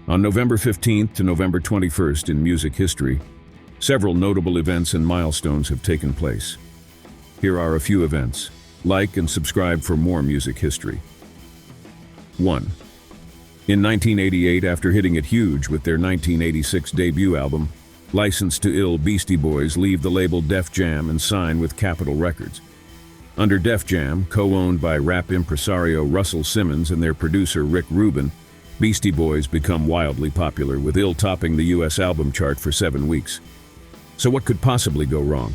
On November 15th to November 21st in music history, several notable events and milestones have taken place. Here are a few events. Like and subscribe for more music history. 1. In 1988, after hitting it huge with their 1986 debut album, Licensed to Ill, Beastie Boys leave the label Def Jam and sign with Capitol Records. Under Def Jam, co-owned by rap impresario Russell Simmons and their producer Rick Rubin, Beastie Boys become wildly popular, with Ill topping the US album chart for 7 weeks. So what could possibly go wrong?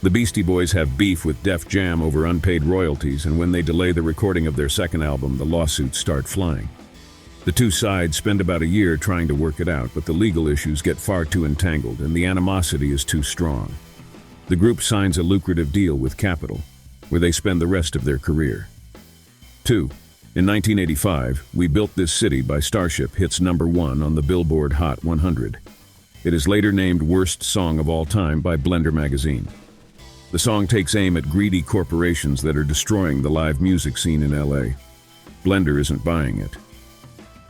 The Beastie Boys have beef with Def Jam over unpaid royalties, and when they delay the recording of their second album, the lawsuits start flying. The two sides spend about a year trying to work it out, but the legal issues get far too entangled and the animosity is too strong. The group signs a lucrative deal with Capitol, where they spend the rest of their career. 2. In 1985, We Built This City by Starship hits #1 on the Billboard Hot 100. It is later named Worst Song of All Time by Blender magazine. The song takes aim at greedy corporations that are destroying the live music scene in LA. Blender isn't buying it.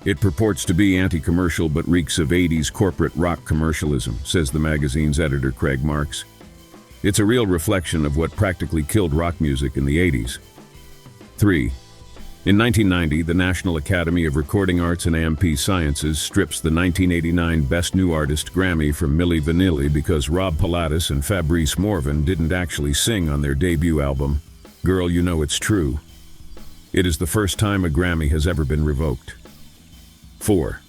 It purports to be anti-commercial but reeks of 80s corporate rock commercialism, says the magazine's editor Craig Marks. It's a real reflection of what practically killed rock music in the 80s. 3. In 1990, the National Academy of Recording Arts and A&P Sciences strips the 1989 Best New Artist Grammy from Milli Vanilli because Rob Pilatus and Fabrice Morvan didn't actually sing on their debut album, Girl You Know It's True. It is the first time a Grammy has ever been revoked. 4.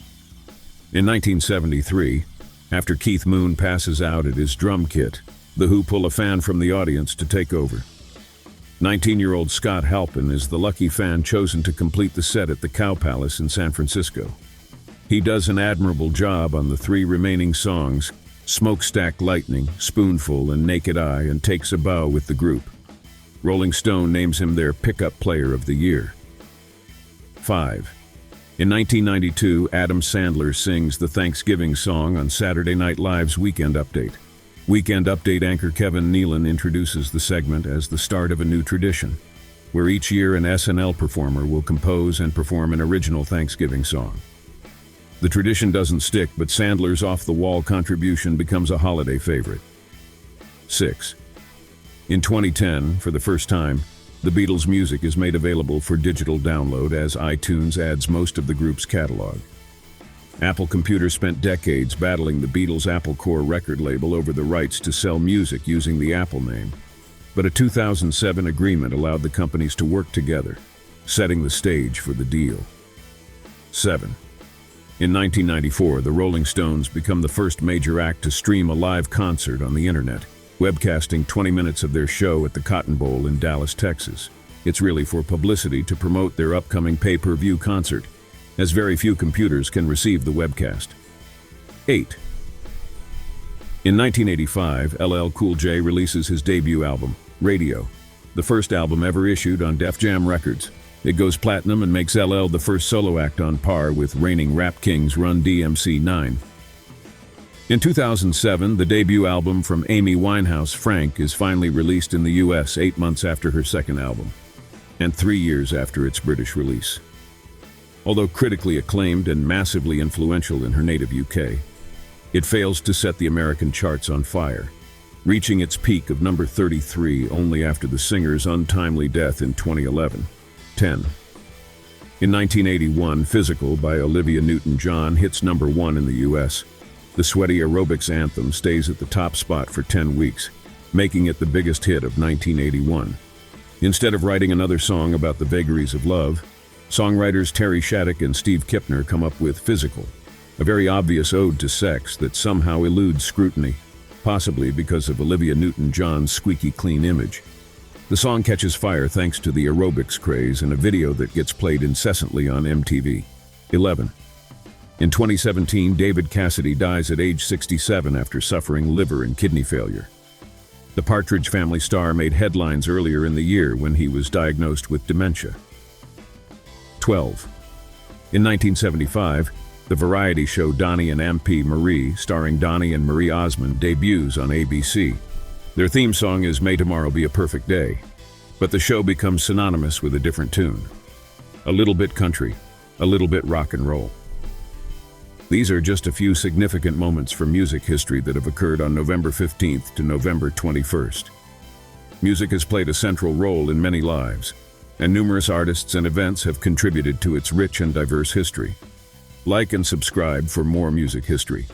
In 1973, after Keith Moon passes out at his drum kit, The Who pull a fan from the audience to take over. 19-year-old Scott Halpin is the lucky fan chosen to complete the set at the Cow Palace in San Francisco. He does an admirable job on the 3 remaining songs, Smokestack Lightning, Spoonful, and Naked Eye, and takes a bow with the group. Rolling Stone names him their Pickup Player of the Year. 5. In 1992, Adam Sandler sings the Thanksgiving song on Saturday Night Live's Weekend Update. Weekend Update anchor Kevin Nealon introduces the segment as the start of a new tradition, where each year an SNL performer will compose and perform an original Thanksgiving song. The tradition doesn't stick, but Sandler's off-the-wall contribution becomes a holiday favorite. 6. In 2010, for the first time, the Beatles' music is made available for digital download as iTunes adds most of the group's catalog. Apple Computer spent decades battling the Beatles' Apple Corps record label over the rights to sell music using the Apple name, but a 2007 agreement allowed the companies to work together, setting the stage for the deal. 7. In 1994, the Rolling Stones become the first major act to stream a live concert on the internet, webcasting 20 minutes of their show at the Cotton Bowl in Dallas, Texas. It's really for publicity to promote their upcoming pay-per-view concert, as very few computers can receive the webcast. 8. In 1985, LL Cool J releases his debut album, Radio, the first album ever issued on Def Jam Records. It goes platinum and makes LL the first solo act on par with reigning rap kings Run DMC 9. In 2007, the debut album from Amy Winehouse, Frank, is finally released in the US 8 months after her second album, and 3 years after its British release. Although critically acclaimed and massively influential in her native UK, it fails to set the American charts on fire, reaching its peak of number 33 only after the singer's untimely death in 2011. 10. In 1981, Physical by Olivia Newton-John hits #1 in the US. The sweaty aerobics anthem stays at the top spot for 10 weeks, making it the biggest hit of 1981. Instead of writing another song about the vagaries of love, songwriters Terry Shattuck and Steve Kipner come up with Physical, a very obvious ode to sex that somehow eludes scrutiny, possibly because of Olivia Newton-John's squeaky clean image. The song catches fire thanks to the aerobics craze in a video that gets played incessantly on MTV. 11. In 2017, David Cassidy dies at age 67 after suffering liver and kidney failure. The Partridge Family star made headlines earlier in the year when he was diagnosed with dementia. 12. In 1975, the variety show Donnie and MP Marie, starring Donnie and Marie Osmond, debuts on ABC. Their theme song is May Tomorrow Be a Perfect Day, but the show becomes synonymous with a different tune. A little bit country, a little bit rock and roll. These are just a few significant moments from music history that have occurred on November 15th to November 21st. Music has played a central role in many lives, and numerous artists and events have contributed to its rich and diverse history. Like and subscribe for more music history.